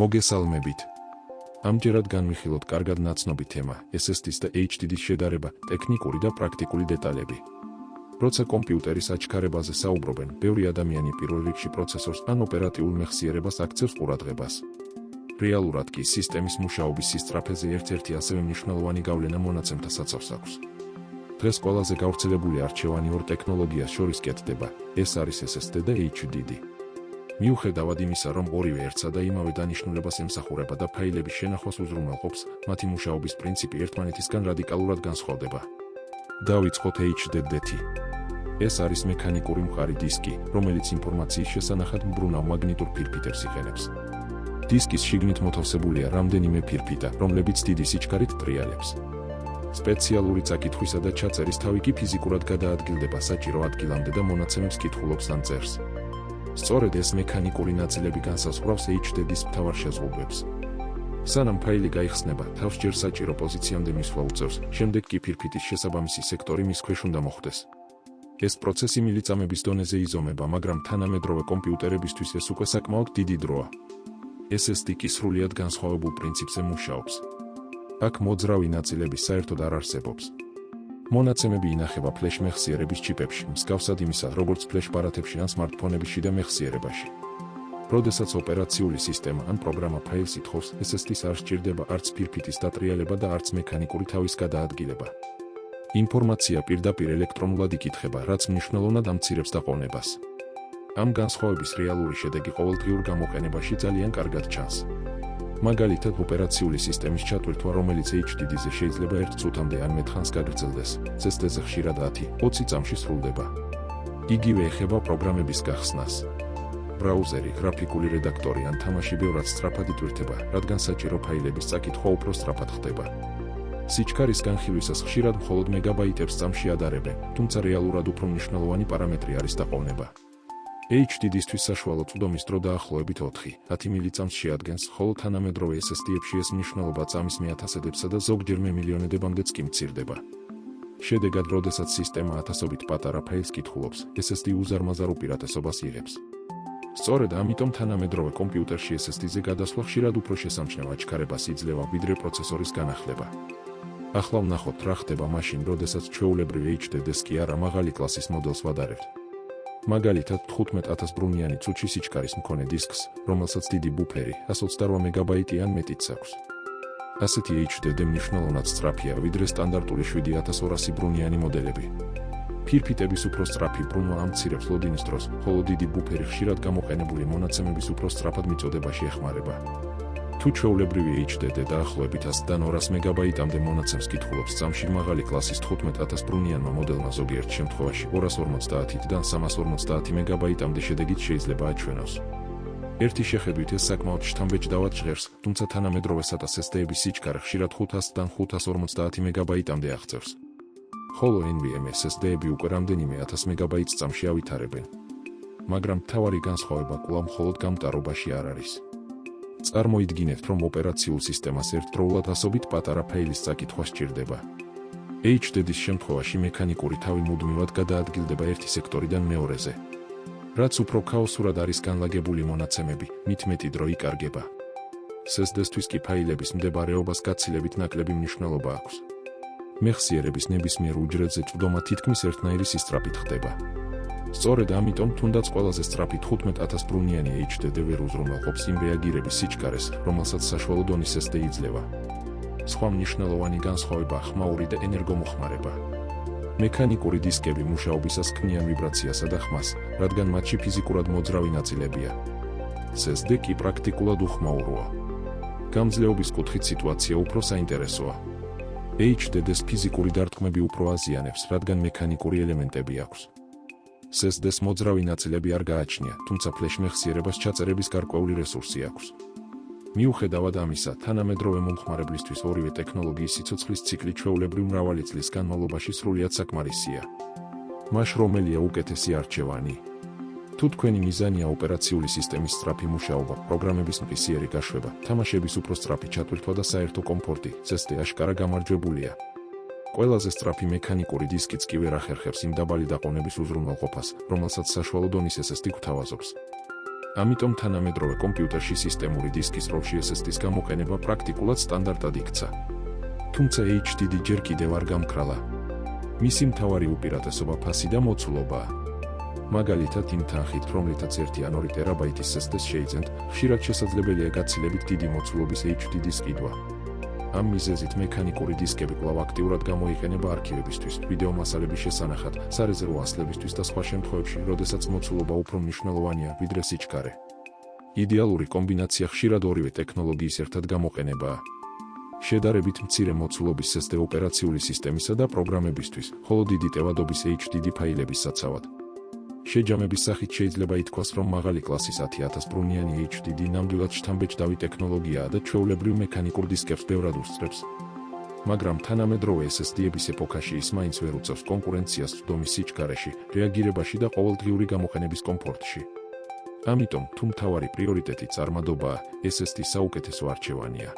მოგესალმებით. ამჯერად განვიხილოთ კარგად ნაცნობი თემა, SSD-ს და HDD-ს შედარება, ტექნიკური და პრაქტიკული დეტალები. როცა კომპიუტერის აჩქარებაზე საუბრობენ, ბევრი ადამიანი პირველ რიგში პროცესორს ან ოპერატიულ მეხსიერებას აქცევს ყურადღებას. რეალურად კი სისტემის მუშაობის სისწრაფეზე ერთ-ერთი ასევე მნიშვნელოვანი გავლენა მონაცემთა საცავს აქვს. დღეს ყველაზე გავრცელებული არჩევანი ორ ტექნოლოგიას შორის კეთდება, ეს არის SSD და HDD. მიუხედავად იმისა, რომ ორივე ერთსა და იმავე დანიშნულებას ემსახურება და ფაილების შენახვას უზრუნველყოფს, მათი მუშაობის პრინციპი ერთმანეთისგან რადიკალურად განსხვავდება. დავიწყოთ HDD-ით. ეს არის მექანიკური მყარი დისკი, რომელიც ინფორმაციის შესანახად მბრუნავ მაგნიტურ ფირფიტებს იყენებს. დისკის შიგნით მოთავსებულია რამდენიმე ფირფიტა, რომლებიც დიდი სიჩქარით ტრიალებს. სპეციალური წაკითხვისა და ჩაწერის თავი კი ფიზიკურად გადაადგილდება საჭირო ადგილამდე და მონაცემებს კითხულობს ან წერს. სწორედ ეს მექანიკური ნაწილები განსაზღვრავს HDD-ის მთავარ შეზღუდვებს. სანამ ფაილი გაიხსნება, თავს ჯერ საჭირო პოზიციამდე მისვლა უწევს, შემდეგ კი ფირფიტის შესაბამისი სექტორი მის ქვეშ უნდა მოხვდეს. ეს პროცესი მილიწამების დონეზე იზომება, მაგრამ თანამედროვე კომპიუტერებისთვის ეს უკვე საკმაოდ დიდი დროა. SSD კი სრულიად განსხვავებულ პრინციპზე მუშაობს. აქ მოძრავი ნაწილები საერთოდ არ არსებობს. მონაცემები ინახება ფლეშ მეხსიერების ჩიპებში, მსგავსად იმისა, როგორც ფლეშ ბარათებში ან სმარტფონებში და მეხსიერებაში. როდესაც ოპერაციული სისტემა ან პროგრამა ფაილს ითხოვს, SSD-ს არ სჭირდება არც ფირფიტის დატრიალება და არც მექანიკური თავის გადაადგილება. ინფორმაცია პირდაპირ ელექტრონულად იკითხება, რაც მნიშვნელოვნად ამცირებს დაყოვნებას. ამ განსხვავების რეალური შედეგი ყოველდღიურ გამოყენებაში ძალიან კარგად ჩანს. მაგალითად, ოპერაციული სისტემის ჩატვირთვა, რომელიც HDD-ზე შეიძლება 1 წუთამდე ან მეტ ხანს გაგრძელდეს, SSD-ზე ხშირად 10-20 წამში სრულდება. იგივე ეხება პროგრამების გახსნას. ბრაუზერი, გრაფიკული რედაქტორი ან თამაში ბევრად სწრაფად იტვირთება, რადგან საჭირო ფაილების წაკითხვა უფრო სწრაფად ხდება. სიჩქარის განხილვისას ხშირად მხოლოდ მეგაბაიტებს წამში ადარებენ, თუმცა რეალურად უფრო მნიშვნელოვანი პარამეტრი არის დაყოვნება. HDD-ისთვის საშუალო წვდომის დრო დაახლოებით 4-10 მილიწამს შეადგენს, ხოლო თანამედროვე SSD-ებში ეს მნიშვნელობა წამის მეათასედებსა და ზოგჯერ მემილიონედებამდეც კი მცირდება. შედეგად, როდესაც სისტემა ათასობით პატარა ფაილს კითხულობს, SSD უზარმაზარ უპირატესობას იღებს. სწორედ ამიტომ თანამედროვე კომპიუტერში SSD-ზე გადასვლა ხშირად უფრო შესამჩნევ აჩქარებას იძლევა, ვიდრე პროცესორის განახლება. ახლა ვნახოთ, რა ხდება მაშინ, როდესაც ჩვეულებრივ HDD-ს კი არა მაღალი კლასის მოდელს ვადარებთ. მაგალითად, 15,000 ბრუნვიანი წუთში სიჩქარის მქონე დისკს, რომელსაც დიდი ბუფერი, 128 მეგაბაიტი ან მეტიც აქვს. ასეთი HDD მნიშვნელოვნად სწრაფია, ვიდრე სტანდარტული 7200 ბრუნვიანი მოდელები. ფირფიტების უფრო სწრაფი ბრუნვა ამცირებს ლოდინის დროს, ხოლო დიდი ბუფერი ხშირად გამოყენებული მონაცემების უფრო სწრაფად მიწოდებაში ეხმარება. თუ ჩვეულებრივი HDD დაახლოებით 100-დან 200 მეგაბაიტამდე მონაცემს კითხულობს წამში, მაღალი კლასის 15,000 ბრუნვიანმა მოდელმა ზოგიერთ შემთხვევაში 250-დან 350 მეგაბაიტამდე შედეგით შეიძლება აჩვენოს. ერთი შეხედვით ეს საკმაოდ შთამბეჭდავად ჟღერს, თუმცა თანამედროვე SSD-ების სიჩქარე ხშირად 500-დან 550 მეგაბაიტამდე აღწევს. ხოლო NVMe SSD-ები უკვე რამდენიმე 1000 მეგაბაიტს წამში ავითარებენ. მაგრამ მთავარი განსხვავება კვლავ მხოლოდ გამტარობაში არ არის. წარმოიდგინეთ, რომ ოპერაციულ სისტემას ერთდროულად ასობით პატარა ფაილის წაკითხვა სჭირდება. HDD-ის შემთხვევაში მექანიკური თავი მუდმივად გადაადგილდება ერთი სექტორიდან მეორეზე. რაც უფრო ქაოსურად არის განლაგებული მონაცემები, მით მეტი დრო იკარგება. SSD-ისთვის კი ფაილების მდებარეობას გაცილებით ნაკლები მნიშვნელობა აქვს. მეხსიერების ნებისმიერ უჯრედზე წვდომა თითქმის ერთნაირი სისწრაფით ხდება. სწორედ ამიტომ, თუნდაც ყველაზე სწრაფი 15,000 ბრუნვიანი HDD ვერ უზრუნველყოფს იმ რეაგირების სიჩქარეს, რომელსაც საშუალო დონის SSD იძლევა. სხვა მნიშვნელოვანი განსხვავება ხმაური და ენერგომოხმარება. მექანიკური დისკები მუშაობისას ქმნიან ვიბრაციასა და ხმას, რადგან მათში ფიზიკურად მოძრავი ნაწილებია. SSD კი პრაქტიკულად უხმაუროა. გამძლეობის კუთხით სიტუაცია უფრო საინტერესოა. HDD-ს ფიზიკური დარტყმები უფრო აზიანებს, რადგან მექანიკური ელემენტები აქვს. SSD-ს მოძრავი ნაწილები არ გააჩნია, თუმცა ფლეშ მეხსიერებას ჩაწერების გარკვეული რესურსი აქვს. მიუხედავად ამისა, თანამედროვე მომხმარებლისთვის ორივე ტექნოლოგიის სიცოცხლის ციკლი ჩვეულებრივ მრავალი წლის განმავლობაში სრულიად საკმარისია. მას რომელია უკეთესი არჩევანი? თუ თქვენი მიზანია ოპერაციული სისტემის სწრაფი მუშაობა, პროგრამების მყისიერი გაშვება, თამაშების უფრო სწრაფი ჩატვირთვა და საერთო კომფორტი, SSD აშკარა გამარჯვებულია. ყველაზე სწრაფი მექანიკური დისკიც კი ვერ ახერხებს იმ დაბალი დაყოვნების უზრუნველყოფას, რომელსაც საშუალო დონის SSD გვთავაზობს. ამიტომ თანამედროვე კომპიუტერში სისტემური დისკის როლში SSD-ს გამოყენება პრაქტიკულად სტანდარტად იქცა. თუმცა HDD ჯერ კიდევ არ გამქრალა. მისი მთავარი უპირატესობა ფასი და მოცულობაა. მაგალითად იმ თანხით, რომლითაც 1 ან 2 ტერაბაიტის SSD-ს შეიძენთ, ხშირად შესაძლებელია გაცილებით დიდი მოცულობის HDD-ს ყიდვა. ამ მიზეზით მექანიკური დისკები კვლავ აქტიურად გამოიყენება არქივებისთვის, ვიდეო მასალების შესანახად, სარეზერვო ასლებისთვის და სხვა შემთხვევებში, როდესაც მოცულობა უფრო მნიშვნელოვანია, ვიდრე სიჩქარე. იდეალური კომბინაცია ხშირად ორივე ტექნოლოგიის ერთად გამოყენებაა. შედარებით მცირე მოცულობის SSD ოპერაციული სისტემისა და პროგრამებისთვის, ხოლო დიდი ტევადობის HDD ფაილების საცავად. შეჯამების სახით შეიძლება ითქვას, რომ მაღალი კლასის 10,000 ბრუნიანი HDD ნამდვილად შთამბეჭდავი ტექნოლოგიაა და ჩვეულებრივ მექანიკურ დისკებს ბევრად უსწრებს. მაგრამ თანამედროვე SSD-ების ეპოქაში ის მაინც ვერ უწევს კონკურენციას სხდომის სიჩქარეში, რეაგირებაში და ყოველდღიური გამოყენების კომფორტში. ამიტომ, თუ მთავარი პრიორიტეტი წარმადობაა, SSD საუკეთესო არჩევანია.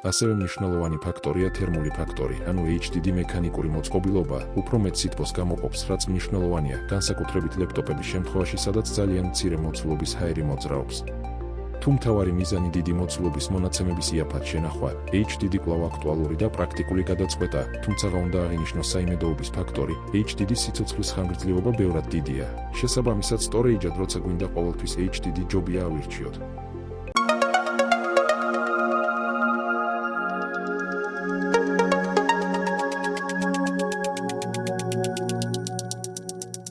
ასევე მნიშვნელოვანი ფაქტორია თერმული ფაქტორი, ანუ HDD მექანიკური მოწყობილობა, უფრო მეტ სითბოს გამოყოფს, რაც მნიშვნელოვანია, განსაკუთრებით ლეპტოპების შემთხვევაში, სადაც ძალიან მცირე მოცულობის ჰაერი მოძრაობს. თუ მთავარი მიზანი დიდი მოცულობის მონაცემების იაფად შენახვა, HDD კვლავ აქტუალური და პრაქტიკული გადაწყვეტაა, თუმცა უნდა აღინიშნოს საიმედოობის ფაქტორი, HDD სიცოცხლის ხანგრძლივობა ბევრად დიდია. შესაბამისად, storage-ად როცა გვინდა ყოველთვის HDD ჯობია ავირჩიოთ.